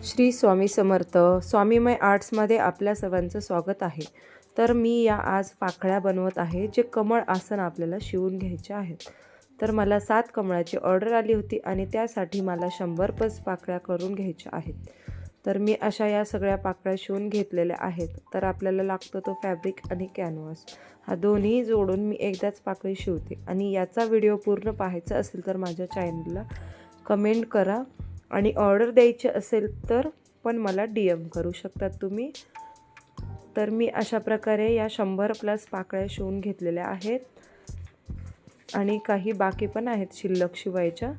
श्री स्वामी समर्थ. स्वामीमय आर्ट्समध्ये आपल्या सर्वांचं स्वागत आहे. तर मी या आज पाकळ्या बनवत आहे, जे कमळ आसन आपल्याला शिवून घ्यायचे आहेत. तर मला 7 कमळाची ऑर्डर आली होती आणि त्यासाठी मला 100 पाकळ्या करून घ्यायच्या आहेत. तर मी अशा या सगळ्या पाकळ्या शिवून घेतलेल्या आहेत. तर आपल्याला लागतो तो फॅब्रिक आणि कॅनव्हास, हा दोन्ही जोडून मी एकदाच पाकळी शिवते. आणि याचा व्हिडिओ पूर्ण पाहायचा असेल तर माझ्या चॅनलला कमेंट करा आणि ऑर्डर द्यायची असेल तर पण मला DM करू शकतात तुम्ही. तर मी अशा प्रकारे या 100+ पाकळ्या शिवून घेतलेल्या आहेत आणि काही बाकी पण आहेत शिल्लक शिवायच्या,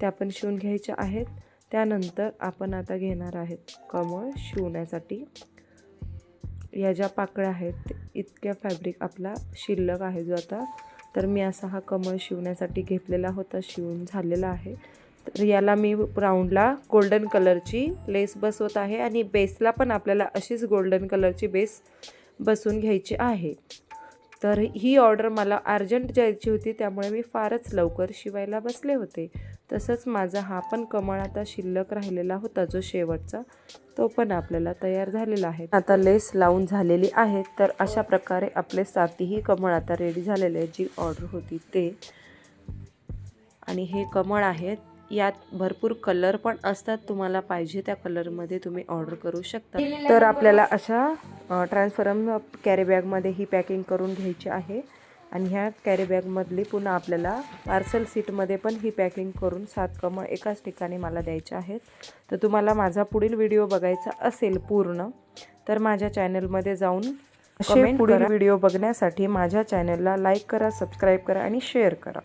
त्या पण शिवून घ्यायच्या आहेत. त्यानंतर आपण आता घेणार आहेत कमळ शिवण्यासाठी. या ज्या पाकळ्या आहेत इतक्या फॅब्रिक आपला शिल्लक आहे जो आता. तर मी असा हा कमळ शिवण्यासाठी घेतलेला होता, शिवून झालेला आहे. तर याला मी राऊंडला गोल्डन कलरची लेस बसवत आहे आणि बेसला पण आपल्याला अशीच गोल्डन कलरची बेस बसवून घ्यायची आहे. तर ही ऑर्डर मला अर्जंट द्यायची होती, त्यामुळे मी फारच लवकर शिवायला बसले होते. तसंच माझा हा पण कमळ आता शिल्लक राहिलेला होता जो शेवटचा, तो पण आपल्याला तयार झालेला आहे. आता लेस लावून झालेली आहे. तर अशा प्रकारे आपले 7ही कमळ आता रेडी झालेले आहे, जी ऑर्डर होती ते. आणि हे कमळ आहेत, यात भरपूर कलर पण असतात, तुम्हाला पाहिजे त्या कलरमध्ये तुम्ही ऑर्डर करू शकता. तर आपल्याला अशा ट्रान्सफरम कॅरी बॅगमध्ये ही पॅकिंग करून घ्यायची आहे. आणि ह्या कॅरी बॅगमधली पुन्हा आपल्याला पार्सल सीटमध्ये पण ही पॅकिंग करून 7 कमळ एकाच ठिकाणी मला द्यायचे आहेत. तर तुम्हाला माझा पुढील व्हिडिओ बघायचा असेल पूर्ण, तर माझ्या चॅनलमध्ये जाऊन कमेंट करा. व्हिडिओ बघण्यासाठी माझ्या चॅनलला लाईक करा, सबस्क्राईब करा आणि शेअर करा.